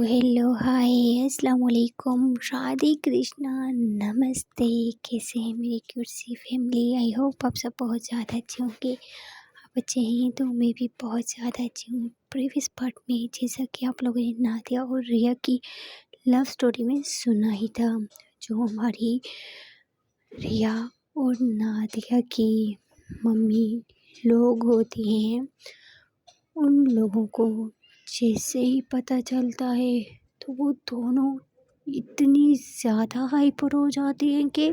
Hello, हाय, अस्सलाम वालेकुम, राधे कृष्णा, नमस्ते। कैसे हैं मेरी क्यूट सी फैमिली? आई होप आप सब बहुत ज़्यादा अच्छे होंगे। आप अच्छे हैं तो मैं भी बहुत ज़्यादा अच्छी हूँ। प्रीवियस पार्ट में जैसा कि आप लोगों ने नादिया और रिया की लव स्टोरी में सुना ही था, जो हमारी रिया और नादिया की मम्मी लोग होती हैं, उन लोगों को जैसे ही पता चलता है तो वो दोनों इतनी ज़्यादा हाइपर हो जाती हैं कि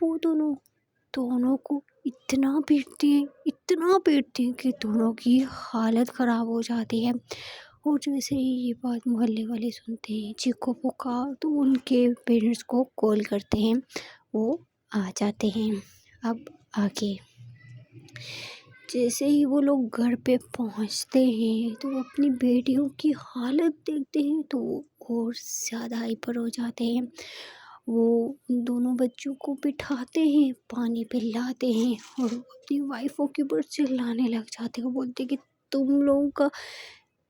वो दोनों दोनों को इतना पीटती हैं कि दोनों की हालत ख़राब हो जाती है। और जैसे ही ये बात मोहल्ले वाले सुनते हैं, चीखों पुकार, तो उनके पेरेंट्स को कॉल करते हैं, वो आ जाते हैं। अब आगे जैसे ही वो लोग घर पे पहुंचते हैं तो अपनी बेटियों की हालत देखते हैं तो वो और ज़्यादा हाइपर हो जाते हैं। वो उन दोनों बच्चों को बिठाते हैं, पानी पिलाते हैं और अपनी वाइफों के ऊपर चिल्लाने लग जाते हैं। बोलते हैं कि तुम लोगों का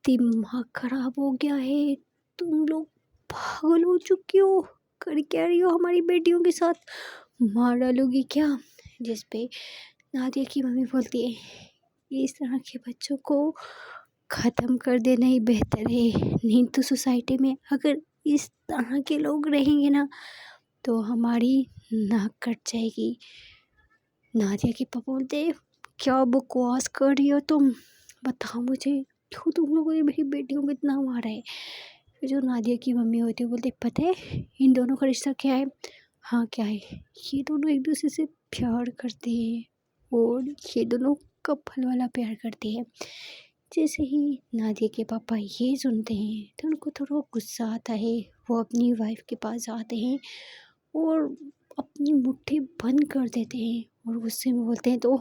दिमाग खराब हो गया है, तुम लोग पागल हो चुके हो, कर क्या रही हो हमारी बेटियों के साथ, मार डालोगी क्या? जिस पे नादिया की मम्मी बोलती है, इस तरह के बच्चों को ख़त्म कर देना ही बेहतर है। नहीं तो सोसाइटी में अगर इस तरह के लोग रहेंगे ना तो हमारी नाक कट जाएगी। नादिया के पापा बोलते हैं, क्या बकवास कर रही हो तुम, बताओ मुझे, क्यों तुम लोगों ने मेरी बेटियों को इतना मारा है? फिर जो नादिया की मम्मी होती है बोलते, पता है इन दोनों का रिश्ता क्या है? हाँ क्या है? ये दोनों एक दूसरे से प्यार करते हैं और ये दोनों कपल वाला प्यार करते हैं। जैसे ही नादिया के पापा ये सुनते हैं तो उनको थोड़ा गुस्सा आता है। वो अपनी वाइफ के पास जाते हैं और अपनी मुट्ठी बंद कर देते हैं और गुस्से में बोलते हैं, तो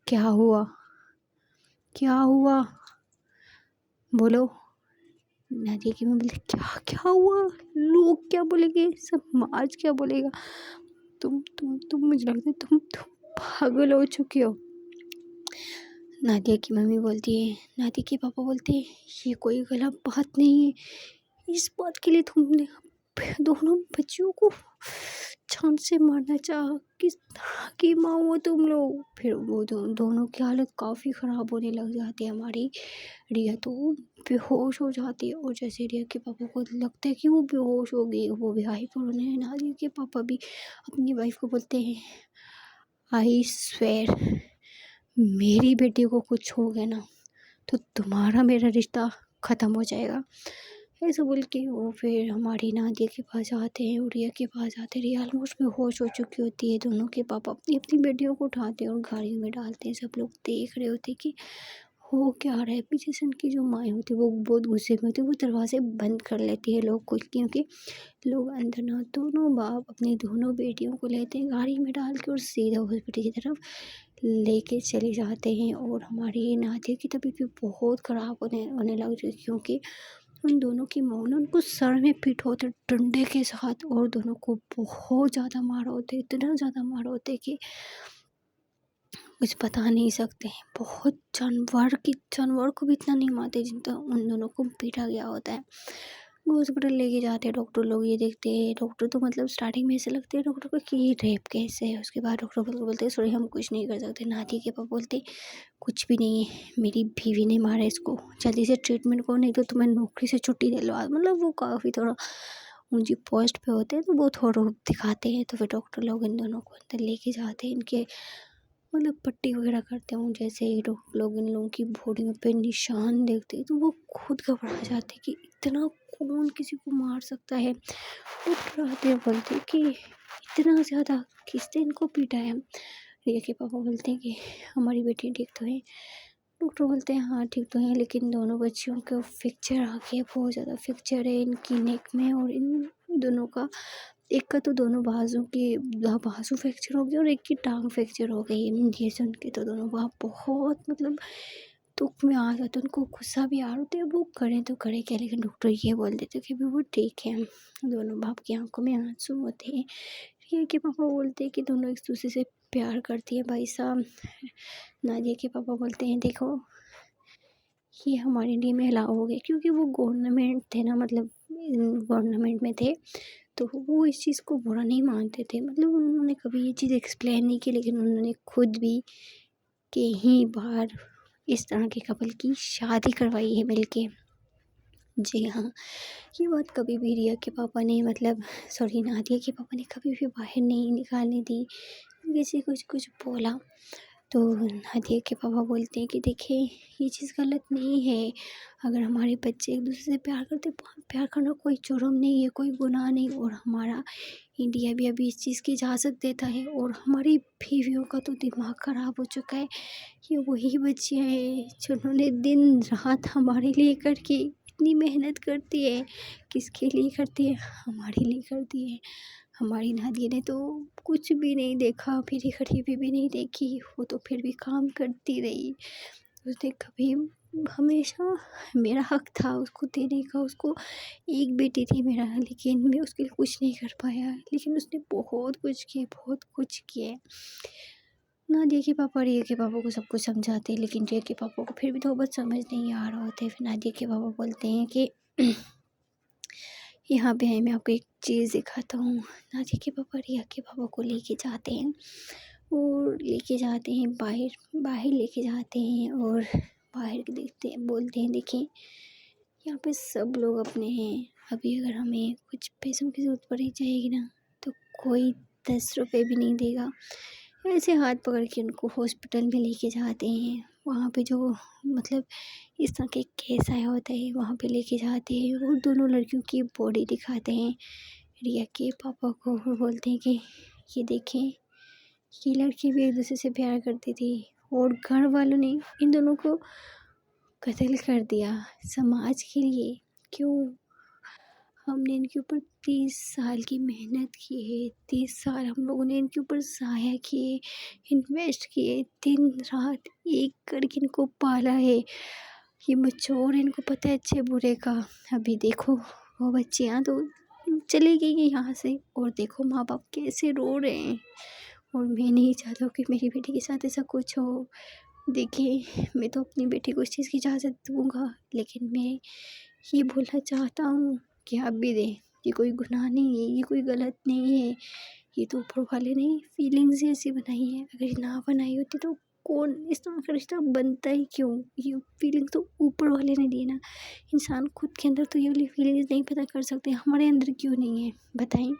क्या हुआ, क्या हुआ, बोलो। नादिया की मम्मी बोलती, क्या क्या हुआ, लोग क्या बोलेंगे, समाज क्या बोलेगा, तुम मुझे लगता है तुम पागल हो चुके हो। नादिया की मम्मी बोलती है, नादिया के पापा बोलते हैं, ये कोई गलत बात नहीं है, इस बात के लिए तुमने दोनों बच्चियों को जान से मारना चाहा, किस तरह की माँ हो तुम लोग? फिर वो दोनों की हालत काफ़ी ख़राब होने लग जाती है। हमारी रिया तो बेहोश हो जाती है और जैसे रिया के पापा को लगता है कि वो बेहोश हो गई, वो भी हाइपर होने हैं। नादिया के पापा भी अपनी वाइफ को बोलते हैं, आई स्वेर, मेरी बेटी को कुछ हो गया ना तो तुम्हारा मेरा रिश्ता ख़त्म हो जाएगा। ऐसे बोल के वो फिर हमारी नादिया के पास आते हैं और रिया के पास आते हैं। रिया ऑलमोस्ट बेहोश हो चुकी होती है। दोनों के पापा अपनी अपनी बेटियों को उठाते हैं और गाड़ी में डालते हैं। सब लोग देख रहे होते हैं कि हो क्या रहा है। पीछे से उनकी जो माएँ होती है वो बहुत गुस्से में होती है, वो दरवाजे बंद कर लेती है लोग कुछ, क्योंकि लोग अंदर ना, दोनों बाप अपनी दोनों बेटियों को लेते हैं गाड़ी में डाल के और सीधा हॉस्पिटल की तरफ लेके चले जाते हैं। और हमारी नादिया की तबीयत भी बहुत ख़राब होने लग रही, क्योंकि उन दोनों की माँ ने उनको सर में पीटा होता डंडे के साथ और दोनों को बहुत ज़्यादा मारा होता है, इतना ज़्यादा मारा होता है कि कुछ बता नहीं सकते हैं। बहुत जानवर को भी इतना नहीं मारते जितना उन दोनों को पीटा गया होता है। वो हॉस्पिटल लेके जाते हैं, डॉक्टर लोग ये देखते हैं। डॉक्टर तो मतलब स्टार्टिंग में ऐसे लगते हैं डॉक्टर को कि ये रेप केस है। उसके बाद डॉक्टर बोलते हैं, सॉरी हम कुछ नहीं कर सकते। नाती के पापा बोलते कुछ भी नहीं है, मेरी बीवी ने मारा इसको, जल्दी से ट्रीटमेंट करो नहीं तो तुम्हें नौकरी से छुट्टी दिलवा। मतलब वो काफ़ी थोड़ा ऊंची पोस्ट पे होते हैं तो वो थोड़ा दिखाते हैं। तो फिर डॉक्टर लोग इन दोनों को अंदर लेके जाते हैं, इनके मतलब पट्टी वगैरह करते हैं। जैसे ही डॉक्टर लोग इन लोगों की बॉडी पे निशान देखते हैं तो वो खुद घबरा जाते हैं कि इतना कौन किसी को मार सकता है। डॉक्टर आते हैं, बोलते हैं कि इतना ज़्यादा किसने इनको पीटा है? रिया के पापा बोलते हैं कि हमारी बेटी ठीक तो है। डॉक्टर बोलते हैं हाँ ठीक तो है, लेकिन दोनों बच्चियों को फ्रैक्चर आ गया, बहुत ज़्यादा फ्रैक्चर है इनकी नेक में और इन दोनों का। एक का तो दोनों बाजू फ्रैक्चर हो गया और एक की टांग फ्रैक्चर हो गई। ये सुन के तो दोनों बाप बहुत मतलब दुख में आ जाते, उनको गुस्सा भी आ रहा होता है, वो करें तो करें क्या। लेकिन डॉक्टर ये बोल देते कि भी वो ठीक है। दोनों बाप की आंखों में आंसू होते हैं। रिया के पापा बोलते हैं कि दोनों एक दूसरे से प्यार करती है भाई साहब। नादिया के पापा बोलते हैं, देखो ये हमारे इंडिया में अलाउ हो गया क्योंकि वो गवर्नमेंट थे ना, मतलब गवर्नमेंट में थे, तो वो इस चीज़ को बुरा नहीं मानते थे। मतलब उन्होंने कभी ये चीज़ एक्सप्लेन नहीं की, लेकिन उन्होंने खुद भी कई बार इस तरह के कपल की शादी करवाई है मिलके। जी हाँ, ये बात कभी भी रिया के पापा ने, मतलब सॉरी, नादिया के पापा ने कभी भी बाहर नहीं निकालने दी। किसी कुछ कुछ बोला तो नादिया के पापा बोलते हैं कि देखिए ये चीज़ गलत नहीं है। अगर हमारे बच्चे एक दूसरे से प्यार करते, प्यार करना कोई जुर्म नहीं है, कोई गुनाह नहीं। और हमारा इंडिया भी अभी इस चीज़ की इजाज़त देता है। और हमारी बीवियों का तो दिमाग ख़राब हो चुका है। ये वही बच्चियाँ हैं जिन्होंने दिन रात हमारे लिए करके इतनी मेहनत करती है। किसके लिए करती है? हमारे लिए करती है। हमारी नादिया ने तो कुछ भी नहीं देखा, मेरी गरीबी भी नहीं देखी, वो तो फिर भी काम करती रही। उसने कभी, हमेशा मेरा हक था उसको देने का। उसको एक बेटी थी मेरा, लेकिन मैं उसके लिए कुछ नहीं कर पाया। लेकिन उसने बहुत कुछ किया, बहुत कुछ किया। नादिया के पापा रिया के पापा को सब कुछ समझाते हैं, लेकिन रिया के पापा को फिर भी तो बस समझ नहीं आ रहा होता है। फिर नादिया के पापा बोलते हैं कि यहाँ पे है, मैं आपको एक चीज़ दिखाता हूँ। नादिया के पापा रिया के पापा को लेके जाते हैं, और लेके जाते हैं बाहर, बाहर लेके जाते हैं। और बाहर के देखते हैं, बोलते हैं देखिए यहाँ पे सब लोग अपने हैं। अभी अगर हमें कुछ पैसों की ज़रूरत पड़ी जाएगी ना, तो कोई 10 रुपये भी नहीं देगा। ऐसे हाथ पकड़ के उनको हॉस्पिटल में लेके जाते हैं। वहाँ पे जो, मतलब इस तरह के केस आया होता है, वहाँ पे लेके जाते हैं और दोनों लड़कियों की बॉडी दिखाते हैं रिया के पापा को, और बोलते हैं कि ये देखें, ये लड़की भी एक दूसरे से प्यार करती थी, और घर वालों ने इन दोनों को कत्ल कर दिया समाज के लिए। क्यों? हमने इनके ऊपर 30 साल की मेहनत की है। 30 साल हम लोगों ने इनके ऊपर ज़ाया किए, इन्वेस्ट किए, दिन रात एक करके इनको पाला है। ये मैच्योर, इनको पता है अच्छे बुरे का। अभी देखो वो बच्चियाँ तो चली गई हैं यहाँ से, और देखो माँ बाप कैसे रो रहे हैं। और मैं नहीं चाहता हूँ कि मेरी बेटी के साथ ऐसा कुछ हो। देखिए मैं तो अपनी बेटी को इस चीज़ की इजाज़त दूँगा, लेकिन मैं ये बोलना चाहता हूँ कि आप भी दें। ये कोई गुनाह नहीं है, ये कोई गलत नहीं है। ये तो ऊपर वाले ने फीलिंग्स ही ऐसी बनाई है। अगर ये ना बनाई होती तो कौन इस तरह का रिश्ता बनता ही क्यों? ये फीलिंग तो ऊपर वाले ने दी ना। इंसान खुद के अंदर तो ये वाली फीलिंग्स नहीं पैदा कर सकते। हमारे अंदर क्यों नहीं है बताएं?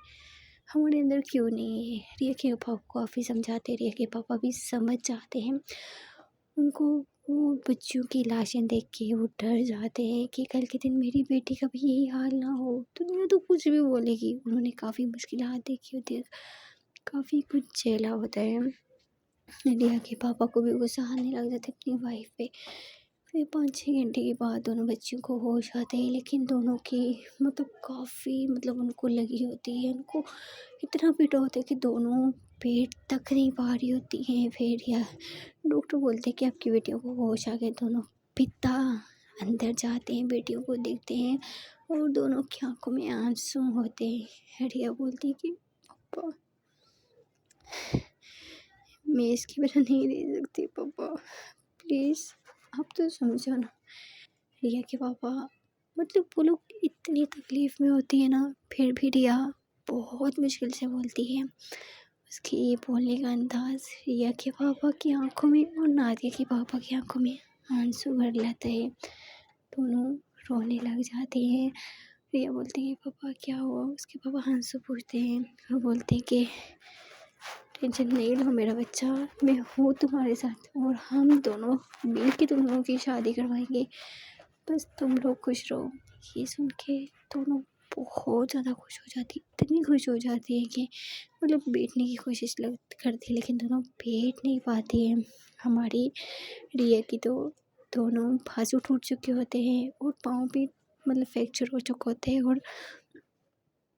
हमारे अंदर क्यों नहीं है? रिया के पापा को काफ़ी समझाते हैं, रिया के पापा भी समझ जाते हैं। उनको वो बच्चियों की लाशें देख के वो डर जाते हैं कि कल के दिन मेरी बेटी का भी यही हाल ना हो। दुनिया तो कुछ भी बोलेगी। उन्होंने काफ़ी मुश्किलात देखी होती है, काफ़ी कुछ झेला होता है। रिया के पापा को भी गुस्सा आने लग जाता है अपनी वाइफ पे। फिर 5-6 घंटे के बाद दोनों बच्चियों को होश आते हैं, लेकिन दोनों की, मतलब काफ़ी, मतलब उनको लगी होती है, उनको इतना पीटा होता है कि दोनों पेट तक नहीं पा रही होती हैं। फिर या डॉक्टर बोलते हैं कि आपकी बेटियों को होश आ गए। दोनों पिता अंदर जाते हैं, बेटियों को देखते हैं, और दोनों की आंखों में आंसू होते हैं। रिया बोलती है कि पापा, मैं इसकी वजह नहीं रह सकती, पापा प्लीज़ आप तो समझो ना। रिया के पापा, मतलब वो लोग इतनी तकलीफ़ में होती है ना, फिर भी रिया बहुत मुश्किल से बोलती है। उसके ये बोलने का अंदाज़ रिया के पापा की आंखों में और नादिया के पापा की आंखों में आंसू भर लाता है। दोनों रोने लग जाते हैं। रिया बोलती है पापा क्या हुआ? उसके पापा आंसू पूछते हैं और बोलते हैं कि टेंशन नहीं लो मेरा बच्चा, मैं हूँ तुम्हारे साथ, और हम दोनों मिल के तुम लोगों की शादी करवाएंगे। बस तुम लोग खुश रहो। ये सुन के दोनों बहुत ज़्यादा खुश हो जाती, इतनी खुश हो जाती है कि मतलब बैठने की कोशिश करती है, लेकिन दोनों बैठ नहीं पाती है। हमारी रिया की तो दोनों बाजू टूट चुके होते हैं, और पाँव भी मतलब फ्रैक्चर हो चुका होता है, और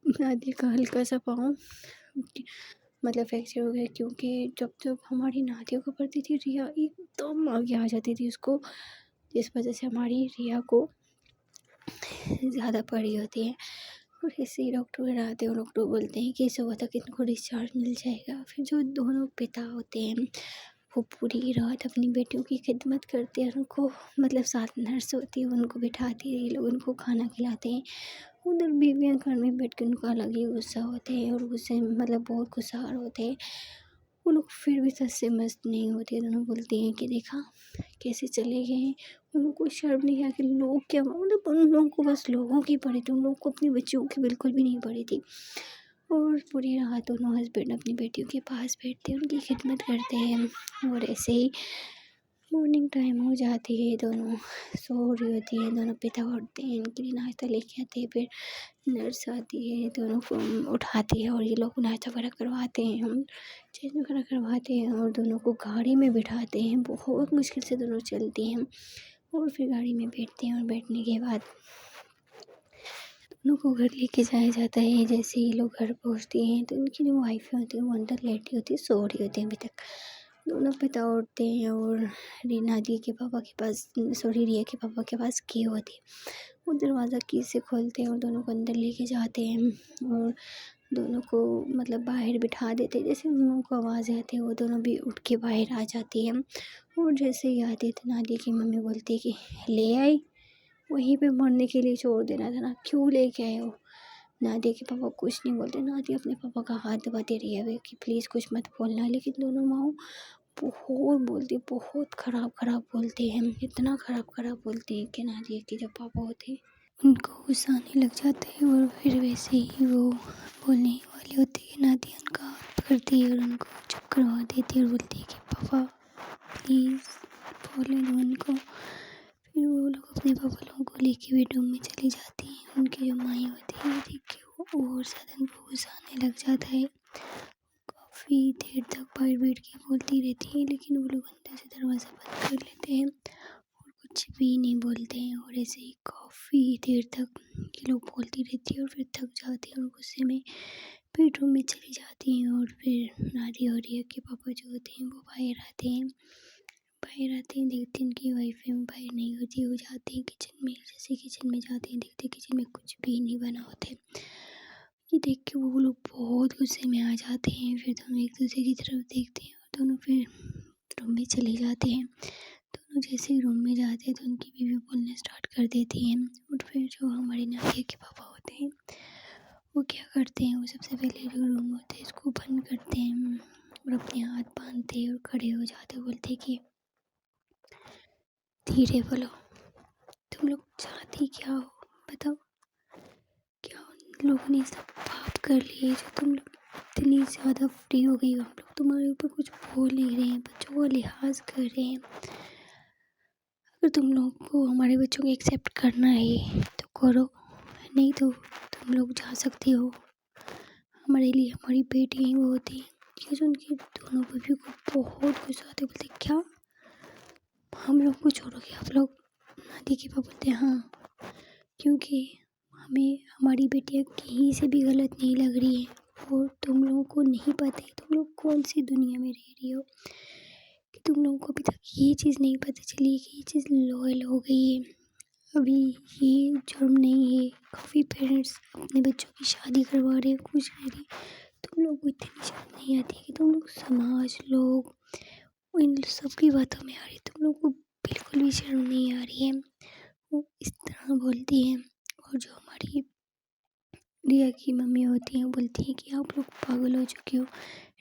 नादिया का हल्का सा पाँव मतलब फ्रैक्चर हो गया, क्योंकि जब जब हमारी नादिया को पड़ती थी रिया एकदम आगे आ जाती थी उसको, जिस वजह से हमारी रिया को ज़्यादा पड़ी होती है। और ऐसे ही डॉक्टर घर आते हैं और डॉक्टर बोलते हैं कि सुबह तक इनको डिस्चार्ज मिल जाएगा। फिर जो दोनों पिता होते हैं वो पूरी रात अपनी बेटियों की खिदमत करते हैं, उनको मतलब साथ नर्स होती है, उनको बिठाती है, ये लोग उनको खाना खिलाते हैं। उधर बीवियाँ घर में बैठ के उनका अलग ही गुस्सा होते हैं और गुस्से में मतलब बहुत गुस्सार होते हैं। वो लोग फिर भी सच से मस्त नहीं होते, दोनों बोलते हैं कि देखा कैसे चले गए हैं। उनको शर्म नहीं है कि लोग क्या मतलब उन लोगों को बस लोगों की पड़ी थी, उन लोगों को अपनी बच्चियों की बिल्कुल भी नहीं पड़ी थी। और पूरी रात दोनों हस्बैंड अपनी बेटियों के पास बैठते हैं, उनकी खिदमत करते हैं। और ऐसे ही मॉर्निंग टाइम हो जाती है, दोनों सो रही होती है, दोनों पिता उठते हैं, इनके लिए नाश्ता लेके आते हैं। फिर नर्स आती है, दोनों को उठाती है और ये लोग नाश्ता वगैरह करवाते हैं, हम चेंज वगैरह करवाते हैं और दोनों को गाड़ी में बिठाते हैं। बहुत मुश्किल से दोनों चलती हैं और फिर गाड़ी में बैठते हैं और बैठने के बाद दोनों को घर लेके जाया जाता है। जैसे ही लोग घर पहुँचते हैं तो उनकी जो वाइफ़ें होती हैं वो अंदर लेटी होती है, सो रही होती हैं अभी तक। दोनों पिता उठते हैं और नादिया के पापा के पास सॉरी रिया के पापा के पास की होती है। वो दरवाज़ा की से खोलते हैं और दोनों को अंदर लेके जाते हैं और दोनों को मतलब बाहर बिठा देते हैं। जैसे उन लोगों को आवाज़ आती है वो दोनों भी उठ के बाहर आ जाती है। और जैसे ही आती है तो नादिया की मम्मी बोलती है कि ले आई, वहीं पे मरने के लिए छोड़ देना था ना, क्यों लेके आए हो। नादिया के पापा कुछ नहीं बोलते, नादिया अपने पापा का हाथ दबाती रही है कि प्लीज़ कुछ मत बोलना। लेकिन दोनों माँ बहुत बोलती, बहुत ख़राब बोलते हैं, इतना ख़राब बोलते हैं कि नादिया के जो पापा होते हैं उनको गुस्सा आने लग जाता है। और फिर वैसे ही वो बोलने ही वाली होती है, नादिया उनका हाथ पकड़ती है और उनको चुप करवा देती है और बोलती है कि पापा प्लीज़ बोलने दो उनको। फिर वो लोग अपने पापा लोगों को लेके बेडरूम में चली जाती हैं। उनकी जो माई होती है वो देख के वो और ज़्यादा उनको गुस्सा आने लग जाता है। काफ़ी देर तक बाहर बैठ के बोलती रहती है, लेकिन वो लोग अंदर से दरवाज़ा बंद कर लेते हैं और कुछ भी नहीं बोलते हैं। और ऐसे ही काफ़ी देर तक ये लोग बोलती रहती है और फिर थक जाती है और गुस्से में बेडरूम में चली जाती हैं। और फिर नादिया और रिया के पापा जो होते हैं वो बाहर आते हैं। देखते हैं इनकी वाइफ़ें बाहर नहीं होती, वो जाते हैं किचन में। जैसे किचन में जाते हैं देखते हैं किचन में कुछ भी नहीं बना होता है। ये देख के वो लोग बहुत गुस्से में आ जाते हैं। फिर दोनों एक दूसरे की तरफ देखते हैं और दोनों फिर रूम में चले जाते हैं। दोनों जैसे ही रूम में जाते हैं तो उनकी बीवी बोलना स्टार्ट कर देती हैं। और फिर जो हमारे नादिया के पापा होते हैं वो क्या करते हैं, वो सबसे पहले जो रूम होता है इसको बंद करते हैं और अपने हाथ बांधते हैं और खड़े हो जाते हैं। बोलते हैं कि धीरे बोलो, तुम लोग चाहती क्या हो बताओ। क्या उन लोगों ने सब पाप कर लिए जो तुम लोग इतनी ज़्यादा फ्री हो गई हो। हम लोग तुम्हारे ऊपर कुछ बोल नहीं रहे हैं, बच्चों का लिहाज कर रहे हैं। अगर तुम लोग को हमारे बच्चों को एक्सेप्ट करना है तो करो, नहीं तो तुम लोग जा सकते हो। हमारे लिए हमारी बेटी ही वो होती है। ये जो उनकी दोनों बीवियों को बहुत गुस्सा आते, बोलते क्या हम लोग को छोड़ोगे आप लोग। नादी के पापा बोलते हाँ, क्योंकि हमें हमारी बेटियाँ कहीं से भी गलत नहीं लग रही है और तुम लोगों को नहीं पता है तुम लोग कौन सी दुनिया में रह रही हो कि तुम लोगों को अभी तक ये चीज़ नहीं पता चली कि ये चीज़ लॉयल हो गई है। अभी ये जुर्म नहीं है। काफ़ी पेरेंट्स अपने बच्चों की शादी करवा रहे हैं, कुछ कर रहे हैं। तुम लोग को इतनी शर्म नहीं आती कि तुम लोग समाज लोग इन सब की बातों में आ रही, तुम लोग को बिल्कुल भी शर्म नहीं आ रही है। वो इस तरह बोलती हैं। और जो हमारी रिया की मम्मी होती हैं वो बोलती हैं कि आप लोग पागल हो चुके हो।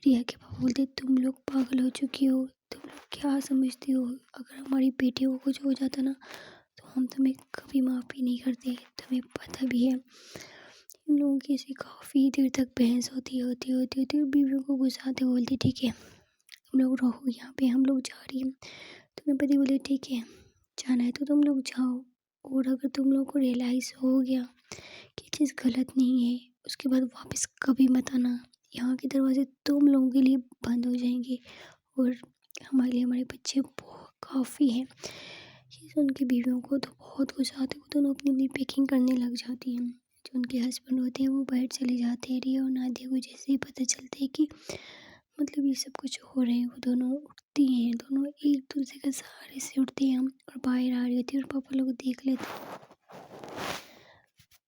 रिया के पापा बोलते हैं तुम लोग पागल हो चुकी हो, तुम लोग क्या समझती हो, अगर हमारी बेटियों को कुछ हो जाता ना तो हम तुम्हें कभी माफ़ी नहीं करते, तुम्हें पता भी है। इन लोगों की ऐसी काफ़ी देर तक बहस होती और बीवियों को गुस्साते बोलती ठीक है तुम लोग रहो यहाँ पे, हम लोग जा रही हैं। तो मेरे पति बोले ठीक है जाना है तो तुम लोग जाओ, और अगर तुम लोग को रियलाइज़ हो गया कि चीज़ गलत नहीं है उसके बाद वापस कभी मत आना। यहाँ के दरवाजे तुम लोगों के लिए बंद हो जाएंगे और हमारे लिए हमारे बच्चे बहुत काफ़ी हैं। ये सुन के बीवियों को तो बहुत गुस्सा आता है, वो दोनों अपनी अपनी पैकिंग करने लग जाती हैं। जो उनके हस्बैंड होते हैं वो बाहर चले जाते हैं। रिया और नादिया को जैसे ही पता चलता है कि मतलब ये सब कुछ हो रहे हैं वो दोनों उठती हैं, दोनों एक दूसरे के सहारे से उठती हैं और बाहर आ रही होती है और पापा लोग देख लेते हैं।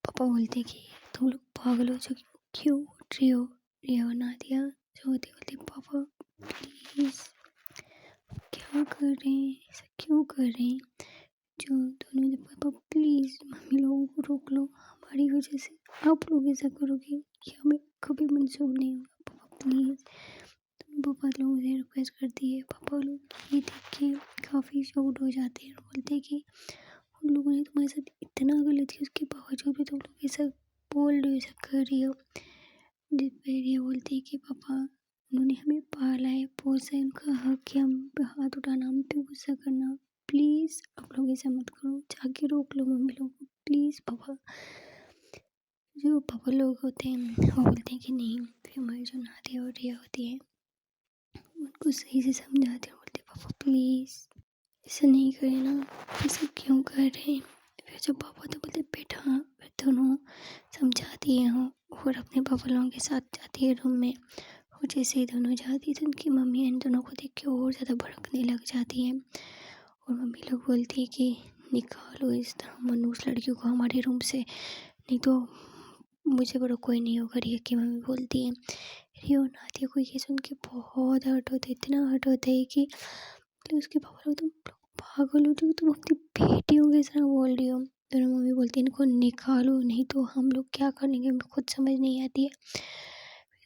पापा बोलते कि तुम लोग पागल हो चुकी हो, क्यों उठ रही हो। रिया और नादिया जो होती बोलती पापा प्लीज़ क्या कर रहे हैं, ऐसा क्यों कर रहे हैं? जो दोनों ने पापा प्लीज़ मम्मी लोगों को रोक लो, हमारी वजह से आप लोग ऐसा करोगे कि हमें कभी मंज़ूर नहीं होगा, पापा प्लीज़। दोनों पापा लोगों से रिक्वेस्ट करती है। पापा लोग ये देख के काफ़ी शॉक्ड हो जाते हैं और बोलते हैं कि उन लोगों ने तुम्हारे साथ इतना गलत किया, उसके बावजूद भी तुम लोग ऐसा बोल रहे हो, ऐसा कर रही हो। जिस पे रिया बोलती है कि पापा उन्होंने हमें पाला है, पोसा है, उनका हक है हम पे हाथ उठाना, हम पे गुस्सा करना। प्लीज़ आप लोग ऐसा मत करो, जाके रोक लो मम्मी लोगों को प्लीज़ पापा। जो पापा लोग होते हैं वो बोलते हैं कि नहीं। फिर हमारी जो नादिया और रिया होती है उनको सही से समझाते हैं, बोलते हैं पापा प्लीज़ ऐसा नहीं करे ना, ऐसा क्यों कर रहे हैं। फिर जो पापा तो बोलते बेटा, फिर दोनों समझाती हैं और अपने पापा लोगों के साथ जाती है रूम में। और जैसे ही दोनों जाती है तो उनकी मम्मी इन दोनों को देख के और ज़्यादा भड़कने लग जाती है और मम्मी लोग बोलती है कि निकालो इस मनहूस लड़कियों को हमारे रूम से, नहीं तो मुझे बड़ा कोई नहीं होगा। रिया की मम्मी बोलती है। रिया और नादिया को ये सुन के बहुत हर्ट होता है, इतना हर्ट होता है कि मतलब उसके पापा लोग तुम पागल हो, जो तुम अपनी बेटियों के तरह बोल रही हो। दोनों मम्मी बोलती है इनको निकालो, नहीं तो हम लोग क्या करेंगे, हमें खुद समझ नहीं आती है।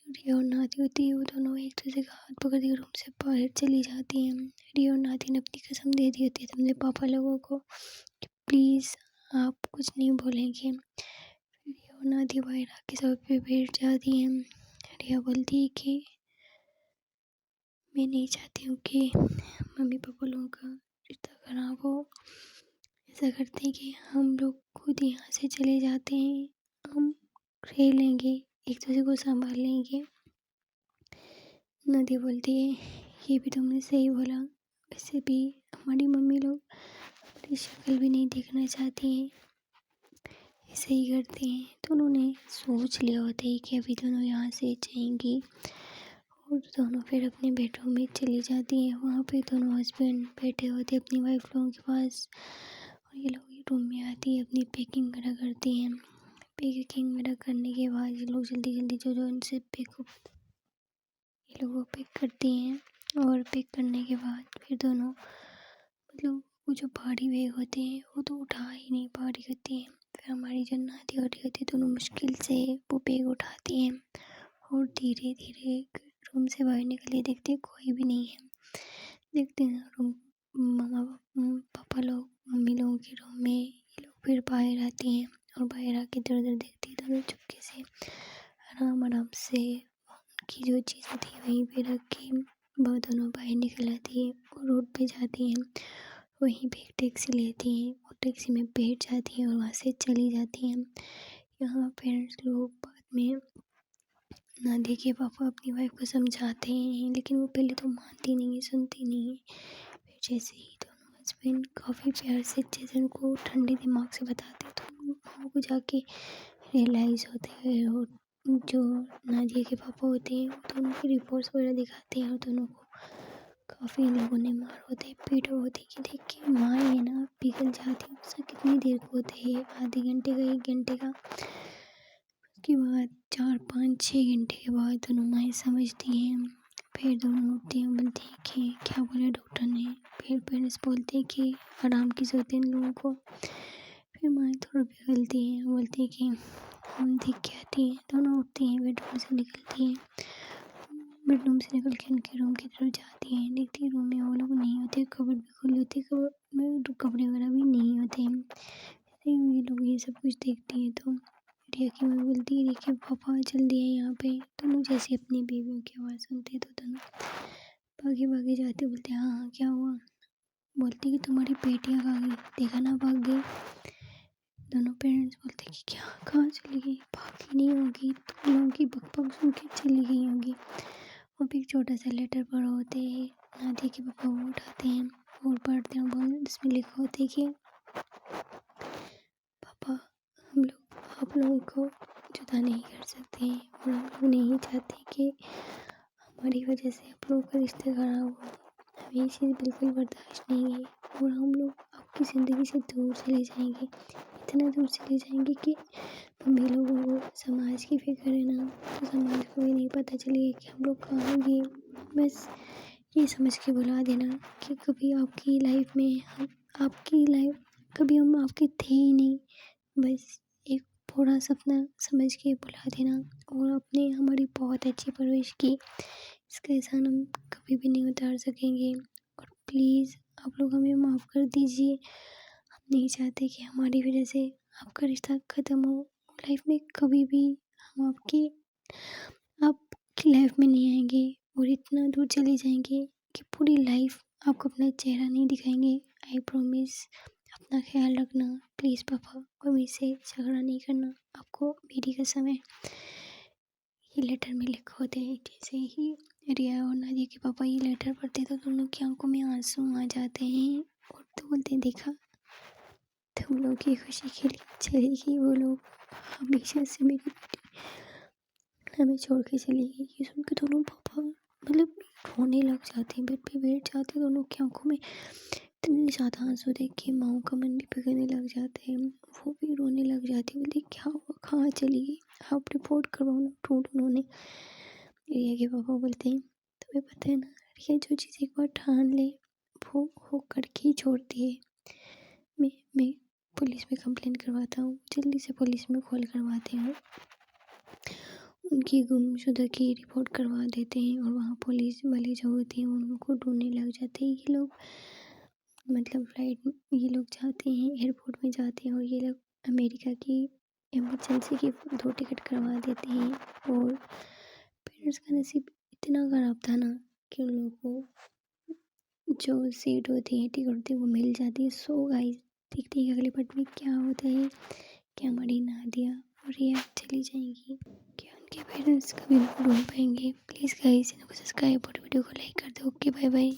रिया और नादी होती है वो दोनों एक दूसरे का हाथ पकड़ के रूम से बाहर चली जाती हैं। रिया और नादी ने अपनी कसम दे दी होती है तुमने पापा लोगों को कि प्लीज़ आप कुछ नहीं बोलेंगे। रिया और नादी बाहर आके सब पे बैठ जाती हैं। रिया बोलती है कि मैं नहीं चाहती हूँ कि मम्मी पापा लोगों का रिश्ता खराब हो। ऐसा करते हैं कि हम लोग खुद यहाँ से चले जाते हैं, हम रह लेंगे, एक दूसरे को संभाल लेंगे। नदी बोलती है ये भी तुमने सही बोला, वैसे भी हमारी मम्मी लोग हमारी शक्ल भी नहीं देखना चाहती हैं, ऐसे ही करते हैं। तो उन्होंने सोच लिया होता है कि अभी दोनों यहाँ से जाएंगी और दोनों फिर अपने बेडरूम में चली जाती हैं। वहाँ पे दोनों हस्बैंड बैठे होते हैं अपनी वाइफ लोगों के पास और ये लोग रूम में आती है, अपनी पैकिंग वगैरह करती हैं। पैकिंग वगैरह करने के बाद ये लोग जल्दी जल्दी जो इनसे ये लोग वो पैक करती हैं और पैक करने के बाद फिर दोनों मतलब वो जो भारी बैग होते हैं वो तो उठा ही नहीं पा रही होती हैं। फिर हमारी जो नादी हो रही होती है दोनों मुश्किल से वो बैग उठाती हैं और धीरे धीरे रूम से बाहर निकले, देखते कोई भी नहीं है। देखते हैं रूम पापा लोग मम्मी लोगों के रूम में, ये लोग फिर बाहर आती हैं और बाहर आके इधर उधर देखती है। दोनों चुपके से आराम आराम से उनकी जो चीज़ें थी वहीं पे रख के वो दोनों बाहर निकल आती है और रोड पे जाती हैं। वहीं पे एक टैक्सी लेती हैं और टैक्सी में बैठ जाती हैं और वहाँ से चली जाती हैं। यहाँ पेरेंट्स लोग बाद में नादिया के पापा अपनी वाइफ को समझाते हैं लेकिन वो पहले तो मानती नहीं है, सुनती नहीं है। फिर जैसे ही दोनों हस्बैंड काफ़ी प्यार से अच्छे से उनको ठंडे दिमाग से बताते हैं तो वहाँ को जाके रियलाइज़ होता है। और जो नादिया के पापा होते हैं वो दोनों की रिपोर्ट्स वगैरह दिखाते हैं और दोनों को काफ़ी लोगों ने मार होते हैं, पीटा होती है कि देखिए माँ है ना पिघल जाती है। उससे कितनी देर को होते हैं, आधे घंटे का, 1 घंटे का। उसके बाद 4-5-6 घंटे के बाद दोनों माएँ समझती हैं। फिर दोनों उठती हैं, बोलती हैं कि क्या बोला डॉक्टर ने। फिर पेरेंट्स बोलते हैं कि आराम की ज़रूरत है इन लोगों को। फिर माएँ थोड़ा पिघलती हैं, बोलती हैं कि हम देख के आती हैं। दोनों उठती हैं, बेडरूम से निकलती हैं। बेडरूम से निकल के उनके रूम की तरफ जाती हैं, देखती है रूम में वो लोग नहीं होते, कबर्ड भी खुली होती है, कबर्ड में कपड़े वगैरह भी नहीं होते हैं। ये लोग ये सब कुछ देखती हैं तो रिया की मम्मी बोलती है देखिए पापा जल्दी है यहाँ पे। दोनों जैसे अपनी बेबियों की आवाज़ सुनते तो दोनों भागे भागे जाते, बोलते हाँ हाँ क्या हुआ। बोलती कि तुम्हारी बेटियाँ कहाँ गई, देखा ना भाग गई। दोनों पेरेंट्स बोलते कि क्या कहाँ चली गई, भागी नहीं होगी, तुम लोगों की बकबक सुन के चली गई होगी। और भी एक छोटा सा लेटर पड़ा होते हैं, नादिया के पापा वो उठाते हैं और पढ़ते हैं। बोल इसमें लिखा होता है कि पापा हम लोग आप लोगों को जुदा नहीं कर सकते हैं और हम लोग नहीं चाहते कि हमारी वजह से आप लोगों का रिश्ता खराब हो। हमें ये चीज़ बिल्कुल बर्दाश्त नहीं है और हम लोग आपकी ज़िंदगी से दूर चले जाएंगे, इतना दूर चले जाएंगे कि मम्मी लोगों को समाज की फिक्र है ना, तो समाज को भी नहीं पता चलेगा कि हम लोग कहाँ गए। बस ये समझ के बुला देना कि कभी आपकी लाइफ में आपकी लाइफ कभी हम आपके थे ही नहीं। बस एक थोड़ा सपना समझ के बुला देना और आपने हमारी बहुत अच्छी परवरिश की, इसका एहसान हम कभी भी नहीं उतार सकेंगे। और प्लीज़ आप लोग हमें माफ़ कर दीजिए। हम नहीं चाहते कि हमारी वजह से आपका रिश्ता ख़त्म हो। लाइफ में कभी भी हम आपकी लाइफ में नहीं आएंगे और इतना दूर चले जाएंगे कि पूरी लाइफ आपको अपना चेहरा नहीं दिखाएंगे। I promise. अपना ख्याल रखना प्लीज़ पापा, मम्मी से झगड़ा नहीं करना, आपको मेरी कसम है। ये लेटर में लिखे होते हैं, जैसे ही रिया और नादिया के पापा ये लेटर पढ़ते तो दोनों की आंखों में आंसू आ जाते हैं और तो बोलते हैं देखा तुम लोग की खुशी के लिए चलेगी वो लोग, हमेशा से मेरी बेटी हमें छोड़ के चली गई। ये सुन के दोनों पापा मतलब रोने लग जाते हैं, बेड पे बैठ जाते हैं। दोनों की आंखों में इतने ज़्यादा आंसू देख के माँओं का मन भी पिघलने लग जाते हैं, वो भी रोने लग जाती है। बोलती क्या हुआ, कहाँ चली गई, आप रिपोर्ट करवाओ ना। ढूंढ उन्होंने। रिया के पापा बोलते हैं तुम्हें पता है ना, रिया जो चीज़ एक बार ठान ले वो करके ही छोड़ती है। मैं पुलिस में कंप्लेंट करवाता हूँ, जल्दी से पुलिस में कॉल करवाते हैं, उनकी गुमशुदा की रिपोर्ट करवा देते हैं और वहाँ पुलिस वाले जो होते हैं उनको ढूंढने लग जाते हैं। ये लोग मतलब ये लोग जाते हैं एयरपोर्ट में जाते हैं और ये लोग अमेरिका की इमरजेंसी की 2 टिकट करवा देते हैं। और पेरेंट्स का नसीब इतना ख़राब था ना कि उन लोगों को जो सीट होती है, टिकट होती है वो मिल जाती है। सो गाइस देखते हैं अगले पार्ट में क्या होता है, क्या हमारी नादिया और रिया चली जाएंगी, क्या उनके पेरेंट्स कभी उनको ढूंढ पाएंगे। प्लीज़ गाइस इनको सब्सक्राइब और वीडियो को लाइक कर दो। Okay bye bye.